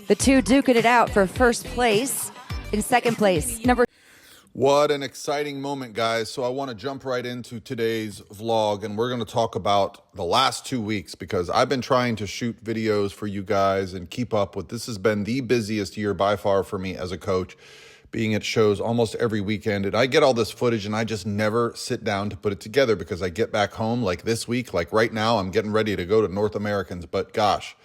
The two duking it out for first place. In second place, What an exciting moment, guys. So I want to jump right into today's vlog, and we're going to talk about the last 2 weeks because I've been trying to shoot videos for you guys and keep up with. This has been the busiest year by far for me as a coach, being at shows almost every weekend. And I get all this footage and I just never sit down to put it together because I get back home like this week, like right now, I'm getting ready to go to North Americans. But gosh,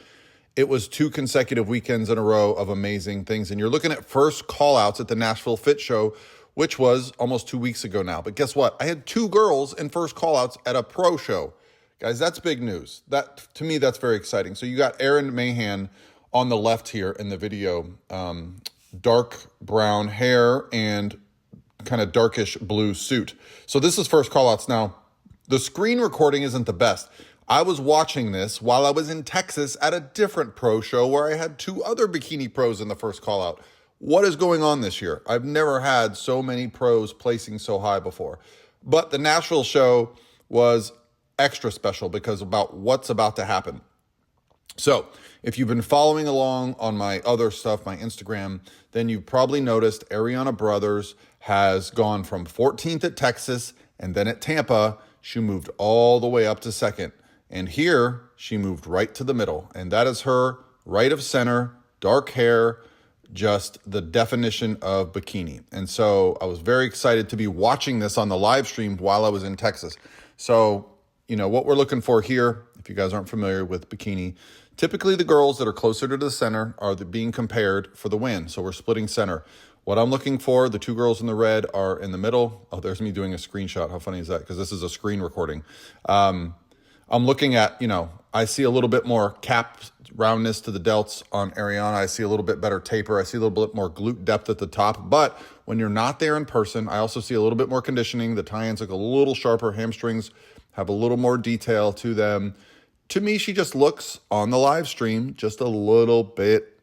it was 2 consecutive weekends in a row of amazing things. And you're looking at first call outs at the Nashville Fit Show, which was almost 2 weeks ago now. But guess what? I had 2 girls in first call-outs at a pro show. Guys, that's big news. That, to me, that's very exciting. So you got Erin Mahon on the left here in the video. Dark brown hair and kind of darkish blue suit. So this is first call-outs. Now, the screen recording isn't the best. I was watching this while I was in Texas at a different pro show where I had 2 other bikini pros in the first call-out. What is going on this year? I've never had so many pros placing so high before. But the Nashville show was extra special because about what's about to happen. So if you've been following along on my other stuff, my Instagram, then you've probably noticed Ariana Brothers has gone from 14th at Texas and then at Tampa, she moved all the way up to 2nd. And here she moved right to the middle. And that is her right of center, dark hair, just the definition of bikini. And so I was very excited to be watching this on the live stream while I was in Texas. So, you know, what we're looking for here, if you guys aren't familiar with bikini, typically the girls that are closer to the center are being compared for the win. So we're splitting center. What I'm looking for, the 2 girls in the red are in the middle. Oh, there's me doing a screenshot. How funny is that? Because this is a screen recording. I'm looking at, you know, I see a little bit more cap roundness to the delts on Ariana. I see a little bit better taper. I see a little bit more glute depth at the top. But when you're not there in person, I also see a little bit more conditioning. The tie-ins look a little sharper. Hamstrings have a little more detail to them. To me, she just looks on the live stream just a little bit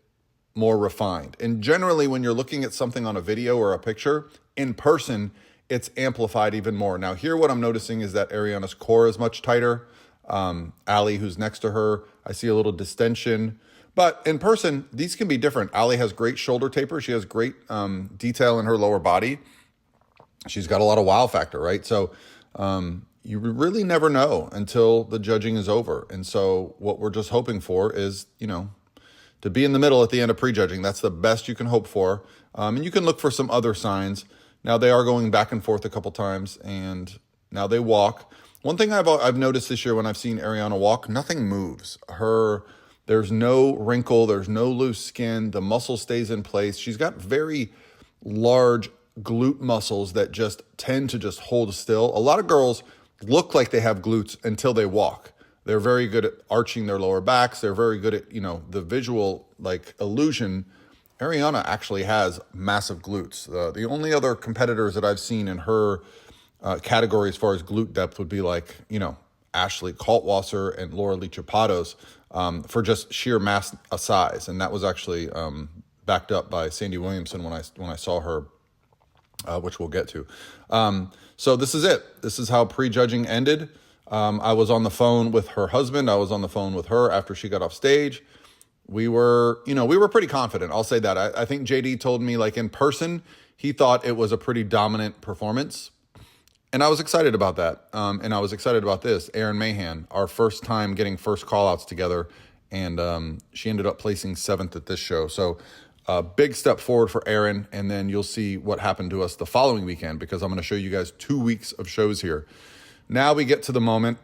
more refined. And generally, when you're looking at something on a video or a picture, in person, it's amplified even more. Now, here what I'm noticing is that Ariana's core is much tighter. Allie, who's next to her, I see a little distension. But in person, these can be different. Allie has great shoulder taper. She has great detail in her lower body. She's got a lot of wow factor, right? So you really never know until the judging is over. And so what we're just hoping for is, you know, to be in the middle at the end of prejudging. That's the best you can hope for. And you can look for some other signs. Now they are going back and forth a couple times, and now they walk. One thing I've noticed this year when I've seen Ariana walk, nothing moves. There's no wrinkle, there's no loose skin, the muscle stays in place. She's got very large glute muscles that just tend to just hold still. A lot of girls look like they have glutes until they walk. They're very good at arching their lower backs. They're very good at, you know, the visual like illusion. Ariana actually has massive glutes. The only other competitors that I've seen in her category as far as glute depth would be like, you know, Ashley Kaltwasser and Laura Lee Chapados for just sheer mass size. And that was actually backed up by Sandy Williamson when I saw her, which we'll get to. So this is it. This is how prejudging ended. I was on the phone with her husband. I was on the phone with her after she got off stage. We were pretty confident. I'll say that. I think JD told me, like, in person, he thought it was a pretty dominant performance. And I was excited about that. And I was excited about this. Erin Mahon, our first time getting first call-outs together. And she ended up placing 7th at this show. So a big step forward for Erin. And then you'll see what happened to us the following weekend, because I'm going to show you guys 2 weeks of shows here. Now we get to the moment.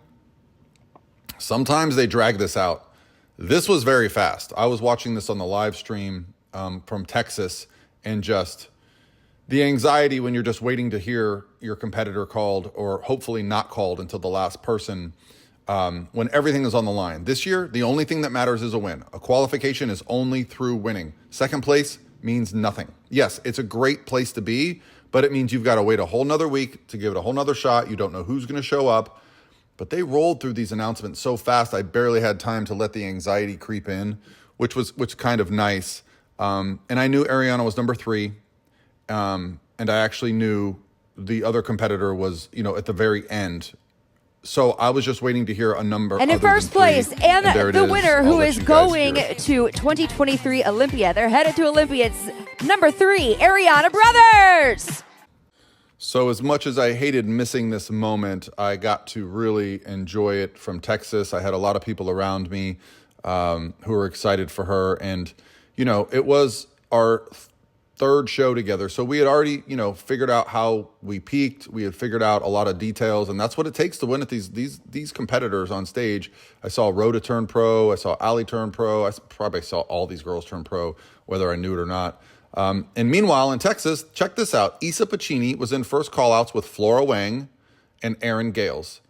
Sometimes they drag this out. This was very fast. I was watching this on the live stream from Texas, and just the anxiety when you're just waiting to hear your competitor called, or hopefully not called until the last person, when everything is on the line. This year, the only thing that matters is a win. A qualification is only through winning. Second place means nothing. Yes, it's a great place to be, but it means you've got to wait a whole nother week to give it a whole nother shot. You don't know who's going to show up. But they rolled through these announcements so fast, I barely had time to let the anxiety creep in, which kind of nice. And I knew Ariana was number 3. And I actually knew the other competitor was, at the very end, So I was just waiting to hear a number. And in other than first three, place, and there it the is. winner I'll who let is you guys going hear it. to 2023 Olympia. They're headed to Olympia. It's number 3, Ariana Brothers. So as much as I hated missing this moment, I got to really enjoy it from Texas. I had a lot of people around me who were excited for her. And, you know, it was our third show together. So we had already, you know, figured out how we peaked. We had figured out a lot of details, and that's what it takes to win at these competitors on stage. I saw Rhoda turn pro. I saw Ali turn pro. I probably saw all these girls turn pro, whether I knew it or not. And meanwhile, in Texas, check this out. Isa Pecini was in first callouts with Flora Wang and Erin Gales.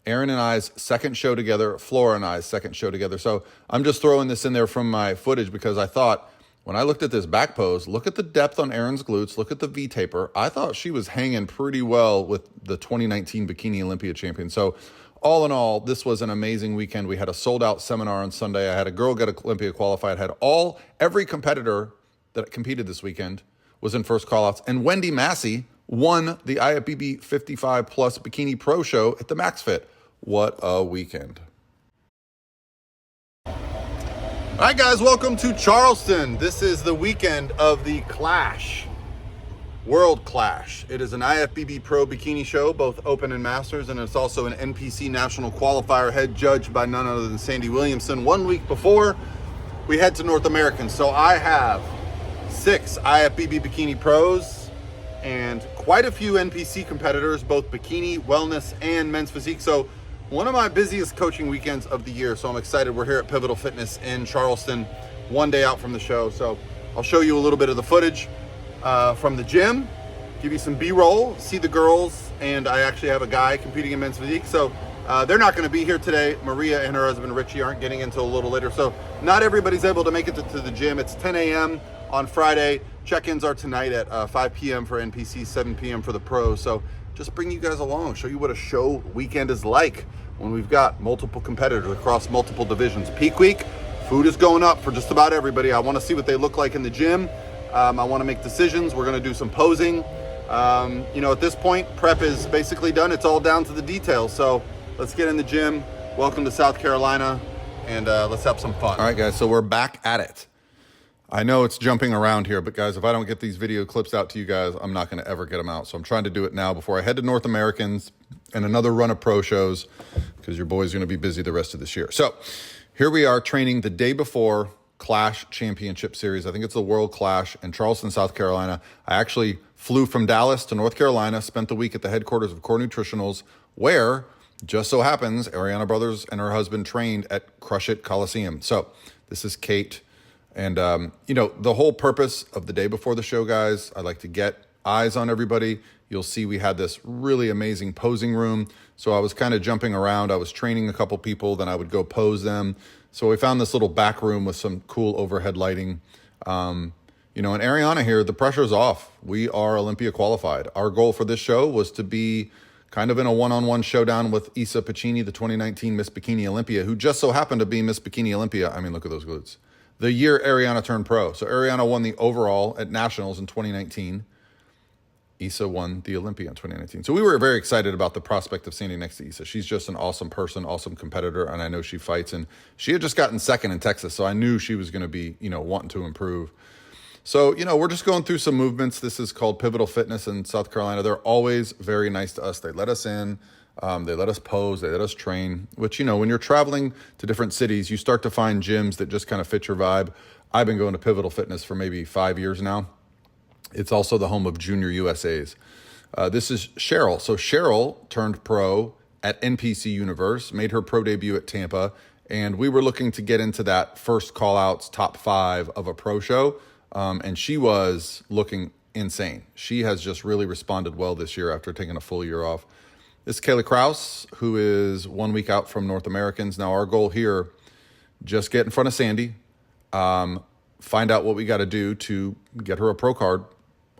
Erin and I's second show together, Flora and I's second show together. So I'm just throwing this in there from my footage because I thought, when I looked at this back pose, look at the depth on Erin's glutes, look at the V-taper. I thought she was hanging pretty well with the 2019 Bikini Olympia champion. So all in all, this was an amazing weekend. We had a sold-out seminar on Sunday. I had a girl get Olympia qualified. I had every competitor that competed this weekend was in first callouts. And Wendy Massey won the IFBB 55-plus Bikini Pro Show at the Max Fit. What a weekend. All right, guys, welcome to Charleston. This is the weekend of the Klash, World Klash. It is an IFBB Pro Bikini show, both Open and Masters, and it's also an NPC National Qualifier head judged by none other than Sandy Williamson. 1 week before we head to North American. So I have 6 IFBB Bikini Pros and quite a few NPC competitors, both bikini, wellness, and men's physique. So one of my busiest coaching weekends of the year. So I'm excited. We're here at Pivotal Fitness in Charleston, one day out from the show. So I'll show you a little bit of the footage from the gym, give you some B-roll, see the girls, and I actually have a guy competing in men's physique. So they're not going to be here today. Maria and her husband Richie aren't getting until a little later. So not everybody's able to make it to the gym. It's 10 a.m. on Friday. Check-ins are tonight at 5 p.m. for NPC, 7 p.m. for the pros. So just bring you guys along, show you what a show weekend is like when we've got multiple competitors across multiple divisions. Peak week, food is going up for just about everybody. I want to see what they look like in the gym. I want to make decisions. We're going to do some posing. You know, at this point, prep is basically done. It's all down to the details. So let's get in the gym. Welcome to South Carolina, and let's have some fun. All right, guys, so we're back at it. I know it's jumping around here, but guys, if I don't get these video clips out to you guys, I'm not going to ever get them out. So I'm trying to do it now before I head to North Americans and another run of pro shows, because your boy's going to be busy the rest of this year. So here we are training the day before Klash Championship Series. I think it's the World Klash in Charleston, South Carolina. I actually flew from Dallas to North Carolina, spent the week at the headquarters of Core Nutritionals, where just so happens Ariana Brothers and her husband trained at Crush It Coliseum. So this is Kate. And, you know, the whole purpose of the day before the show, guys, I like to get eyes on everybody. You'll see we had this really amazing posing room. So I was kind of jumping around. I was training a couple people, then I would go pose them. So we found this little back room with some cool overhead lighting. You know, and Ariana here, the pressure's off. We are Olympia qualified. Our goal for this show was to be kind of in a one-on-one showdown with Isa Pecini, the 2019 Miss Bikini Olympia, who just so happened to be Miss Bikini Olympia. I mean, look at those glutes. The year Ariana turned pro. So Ariana won the overall at Nationals in 2019. Isa won the Olympia in 2019. So we were very excited about the prospect of standing next to Isa. She's just an awesome person, awesome competitor, and I know she fights. And she had just gotten second in Texas, so I knew she was going to be, you know, wanting to improve. So, you know, we're just going through some movements. This is called Pivotal Fitness in South Carolina. They're always very nice to us. They let us in. They let us pose, they let us train, which, you know, when you're traveling to different cities, you start to find gyms that just kind of fit your vibe. I've been going to Pivotal Fitness for maybe 5 years now. It's also the home of Junior USAs. This is Cheryl. So Cheryl turned pro at NPC Universe, made her pro debut at Tampa, and we were looking to get into that first call-outs top 5 of a pro show, and she was looking insane. She has just really responded well this year after taking a full year off. This is Kayla Krauss, who is 1 week out from North Americans. Now, our goal here, just get in front of Sandy, find out what we got to do to get her a pro card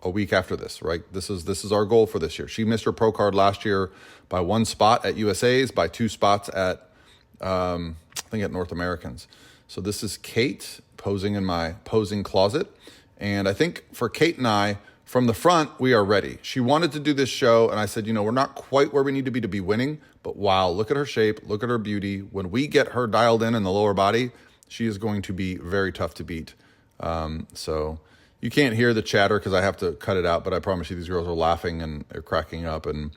a week after this, right? This is our goal for this year. She missed her pro card last year by 1 spot at USA's, by 2 spots at, I think at North Americans. So this is Kate posing in my posing closet. And I think for Kate and I, From the front, we are ready. She wanted to do this show, and I said, we're not quite where we need to be winning, but wow, look at her shape, look at her beauty. When we get her dialed in the lower body, she is going to be very tough to beat. So you can't hear the chatter because I have to cut it out, but I promise you these girls are laughing and they're cracking up. And,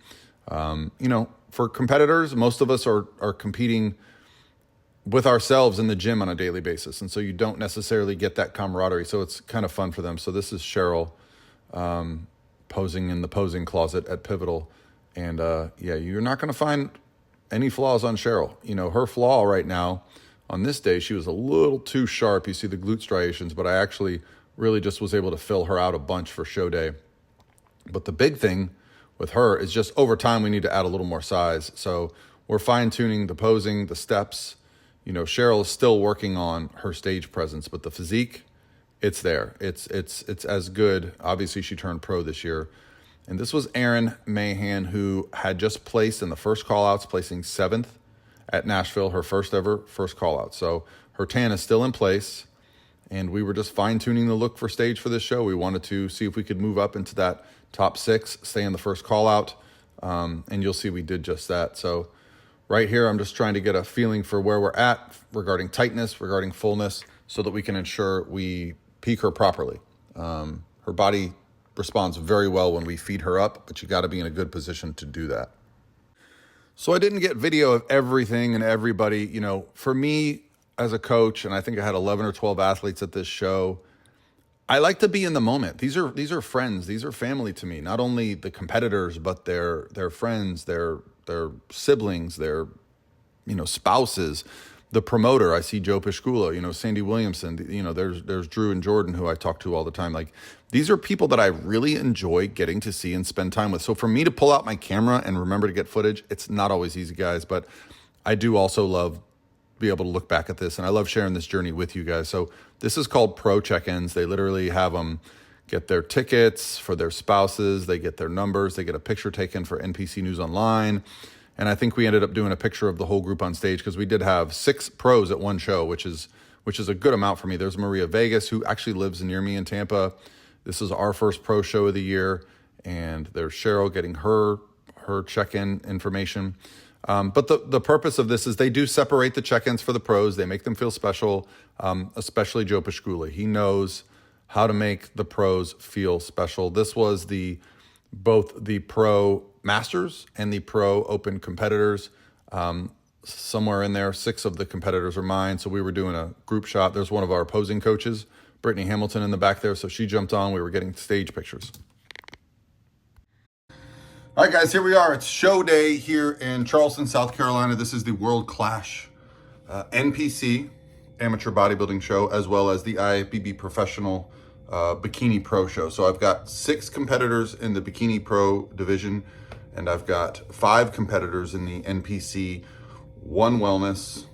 for competitors, most of us are competing with ourselves in the gym on a daily basis. And so you don't necessarily get that camaraderie. So it's kind of fun for them. So this is Cheryl posing in the posing closet at Pivotal. And you're not going to find any flaws on Cheryl. Her flaw right now on this day, she was a little too sharp. You see the glute striations, but I actually really just was able to fill her out a bunch for show day. But the big thing with her is just over time, we need to add a little more size. So we're fine tuning the posing, the steps. Cheryl is still working on her stage presence, but the physique, it's there. It's as good. Obviously, she turned pro this year. And this was Erin Mahon, who had just placed in the first call-outs, placing 7th at Nashville, her first call-out. So her tan is still in place, and we were just fine-tuning the look for stage for this show. We wanted to see if we could move up into that top 6, stay in the first call-out, and you'll see we did just that. So right here, I'm just trying to get a feeling for where we're at regarding tightness, regarding fullness, so that we can ensure we peak her properly. Her body responds very well when we feed her up, but you got to be in a good position to do that. So I didn't get video of everything and everybody. For me as a coach, and I think I had 11 or 12 athletes at this show, I like to be in the moment. These are friends. These are family to me. Not only the competitors, but their friends, their siblings, their spouses. The promoter, I see Joe Piscola, Sandy Williamson, there's Drew and Jordan, who I talk to all the time. Like, these are people that I really enjoy getting to see and spend time with. So for me to pull out my camera and remember to get footage, it's not always easy, guys, but I do also love be able to look back at this, and I love sharing this journey with you guys. So this is called pro check-ins. They literally have them get their tickets for their spouses. They get their numbers. They get a picture taken for NPC News Online. And I think we ended up doing a picture of the whole group on stage because we did have 6 pros at one show, which is a good amount for me. There's Maria Vegas, who actually lives near me in Tampa. This is our first pro show of the year. And there's Cheryl getting her check-in information. But the purpose of this is they do separate the check-ins for the pros. They make them feel special, especially Joe Piscola. He knows how to make the pros feel special. This was both the pro masters and the pro open competitors. Somewhere in there, 6 of the competitors are mine. So we were doing a group shot. There's one of our opposing coaches, Brittany Hamilton, in the back there. So she jumped on. We were getting stage pictures. All right, guys, here we are. It's show day here in Charleston, South Carolina. This is the World Klash NPC amateur bodybuilding show, as well as the IFBB professional bikini pro show. So I've got 6 competitors in the bikini pro division, and I've got 5 competitors in the NPC, 1 wellness,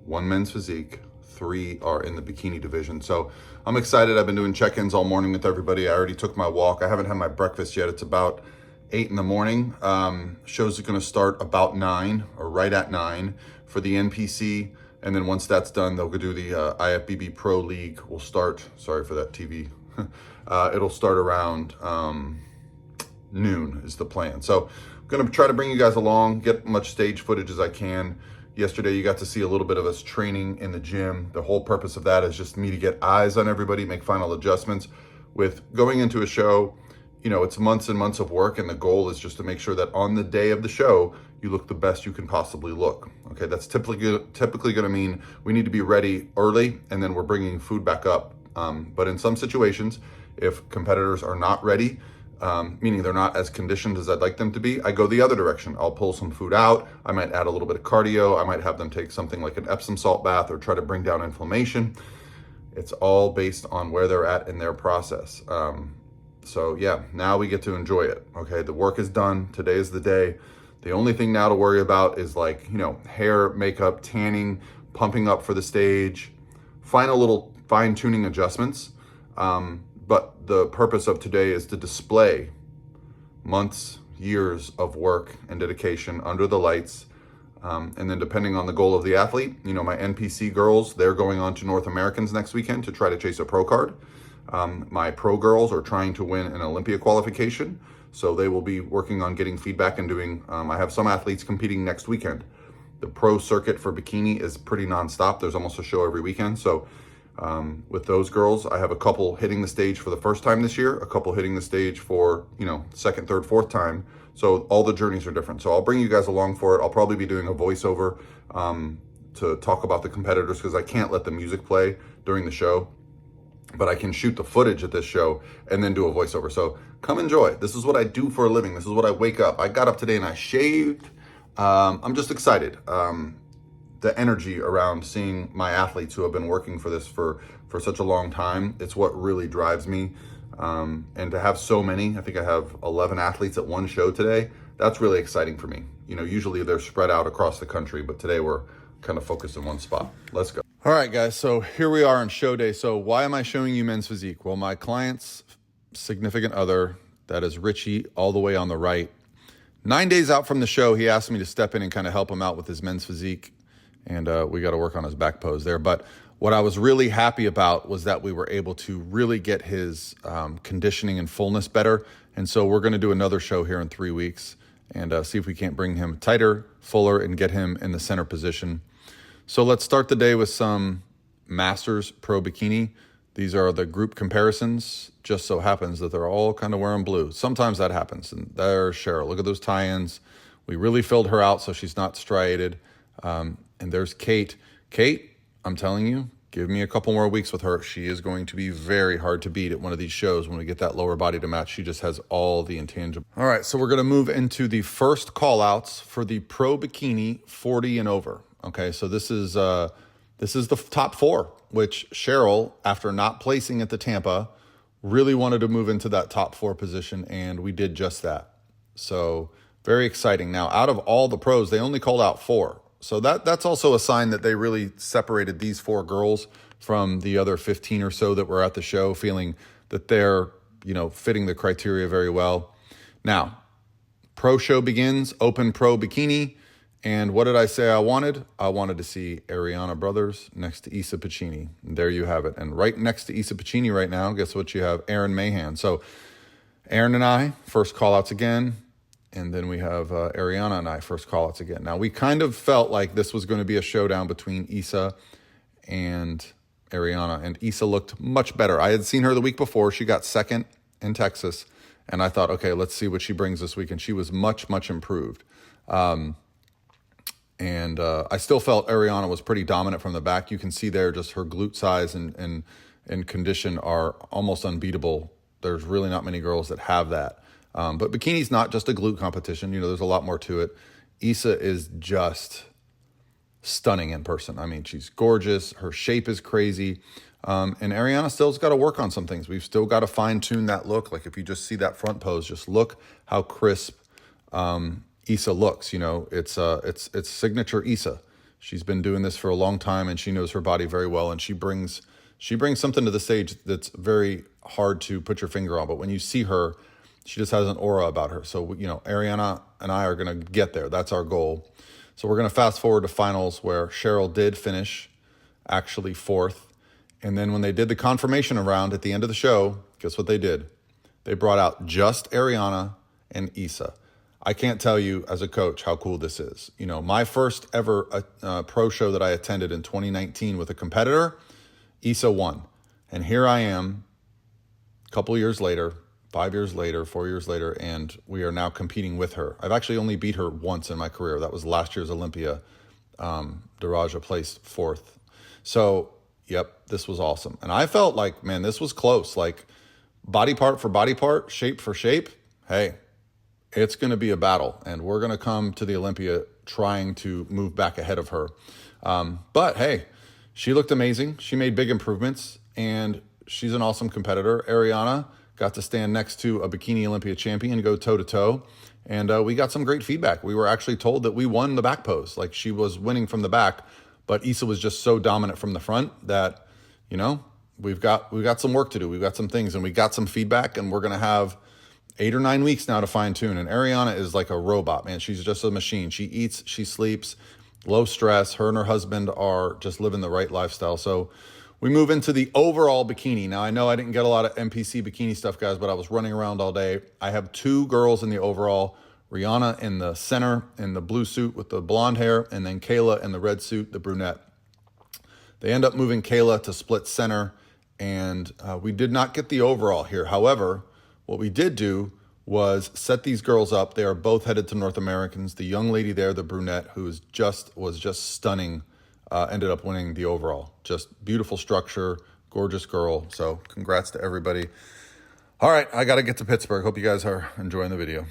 1 men's physique, 3 are in the bikini division. So I'm excited. I've been doing check-ins all morning with everybody. I already took my walk. I haven't had my breakfast yet. It's about 8 in the morning. Shows are going to start about 9 or right at 9 for the NPC. And then once that's done, they'll go do the IFBB Pro League. We'll start, sorry for that TV. It'll start around noon is the plan. So I'm going to try to bring you guys along, get much stage footage as I can. Yesterday, you got to see a little bit of us training in the gym. The whole purpose of that is just me to get eyes on everybody, make final adjustments. With going into a show, it's months and months of work, and the goal is just to make sure that on the day of the show, you look the best you can possibly look. Okay, that's typically going to mean we need to be ready early, and then we're bringing food back up. But in some situations, if competitors are not ready, meaning they're not as conditioned as I'd like them to be, I go the other direction. I'll pull some food out. I might add a little bit of cardio. I might have them take something like an Epsom salt bath or try to bring down inflammation. It's all based on where they're at in their process. So yeah, now we get to enjoy it. Okay, the work is done. Today is the day. The only thing now to worry about is hair, makeup, tanning, pumping up for the stage, final little fine-tuning adjustments. But the purpose of today is to display months, years of work and dedication under the lights. And then depending on the goal of the athlete, my NPC girls, they're going on to North Americans next weekend to try to chase a pro card. My pro girls are trying to win an Olympia qualification, so they will be working on getting feedback and doing, I have some athletes competing next weekend. The pro circuit for bikini is pretty nonstop. There's almost a show every weekend. So with those girls, I have a couple hitting the stage for the first time this year, a couple hitting the stage for, second, third, fourth time. So all the journeys are different. So I'll bring you guys along for it. I'll probably be doing a voiceover to talk about the competitors because I can't let the music play during the show, but I can shoot the footage at this show and then do a voiceover. So come enjoy. This is what I do for a living. This is what I wake up. I got up today and I shaved. I'm just excited. The energy around seeing my athletes who have been working for this for such a long time, it's what really drives me. And to have so many, I think I have 11 athletes at one show today. That's really exciting for me. Usually they're spread out across the country, but today we're kind of focused in one spot. Let's go. All right, guys. So here we are on show day. So why am I showing you men's physique? Well, my client's significant other, that is Richie, all the way on the right. 9 days out from the show, he asked me to step in and kind of help him out with his men's physique. And we got to work on his back pose there. But what I was really happy about was that we were able to really get his conditioning and fullness better. And so we're going to do another show here in 3 weeks and see if we can't bring him tighter, fuller, and get him in the center position. So let's start the day with some Masters Pro Bikini. These are the group comparisons. Just so happens that they're all kind of wearing blue. Sometimes that happens. And there's Cheryl. Look at those tie-ins. We really filled her out so she's not striated. And there's Kate. Kate, I'm telling you, give me a couple more weeks with her. She is going to be very hard to beat at one of these shows when we get that lower body to match. She just has all the intangible. All right, so we're going to move into the first call-outs for the Pro Bikini 40 and over. Okay, so this is the top four, which Cheryl, after not placing at the Tampa, really wanted to move into that top four position, and we did just that. So very exciting. Now, out of all the pros, they only called out 4. So that's also a sign that they really separated these 4 girls from the other 15 or so that were at the show, feeling that they're, fitting the criteria very well. Now, pro show begins, open pro bikini. And what did I say I wanted? I wanted to see Ariana Brothers next to Isa Pecini. And there you have it. And right next to Isa Pecini right now, guess what you have? Erin Mahon. So Erin and I, first call-outs again. And then we have Ariana and I, first call-outs again. Now, we kind of felt like this was going to be a showdown between Isa and Ariana. And Isa looked much better. I had seen her the week before. She got second in Texas. And I thought, okay, let's see what she brings this week. And she was much, much improved. And I still felt Ariana was pretty dominant from the back. You can see there just her glute size and condition are almost unbeatable. There's really not many girls that have that. But bikini's not just a glute competition. There's a lot more to it. Isa is just stunning in person. I mean, she's gorgeous. Her shape is crazy. And Ariana still's got to work on some things. We've still got to fine tune that look. Like if you just see that front pose, just look how crisp Isa looks. It's signature Isa. She's been doing this for a long time and she knows her body very well. And she brings something to the stage that's very hard to put your finger on. But when you see her, she just has an aura about her. So, Ariana and I are going to get there. That's our goal. So we're going to fast forward to finals where Cheryl did finish actually 4th. And then when they did the confirmation round at the end of the show, guess what they did? They brought out just Ariana and Isa. I can't tell you as a coach how cool this is. My first ever pro show that I attended in 2019 with a competitor, Isa won. And here I am a couple years later, 5 years later, 4 years later, and we are now competing with her. I've actually only beat her once in my career. That was last year's Olympia. Daraja placed 4th. So, yep, this was awesome. And I felt like, man, this was close. Like body part for body part, shape for shape. Hey, it's going to be a battle. And we're going to come to the Olympia trying to move back ahead of her. But hey, she looked amazing. She made big improvements. And she's an awesome competitor. Ariana got to stand next to a Bikini Olympia champion, go toe-to-toe. And we got some great feedback. We were actually told that we won the back pose. Like she was winning from the back, but Isa was just so dominant from the front that, we've got some work to do. We've got some things and we got some feedback and we're going to have 8 or 9 weeks now to fine tune. And Ariana is like a robot, man. She's just a machine. She eats, she sleeps, low stress. Her and her husband are just living the right lifestyle. So We move into the overall bikini. Now, I know I didn't get a lot of NPC bikini stuff, guys, but I was running around all day. I have two girls in the overall. Rihanna in the center in the blue suit with the blonde hair, and then Kayla in the red suit, the brunette. They end up moving Kayla to split center, and we did not get the overall here. However, what we did do was set these girls up. They are both headed to North Americans. The young lady there, the brunette, who was just stunning, ended up winning the overall. Just beautiful structure, gorgeous girl. So congrats to everybody. All right, I got to get to Pittsburgh. Hope you guys are enjoying the video.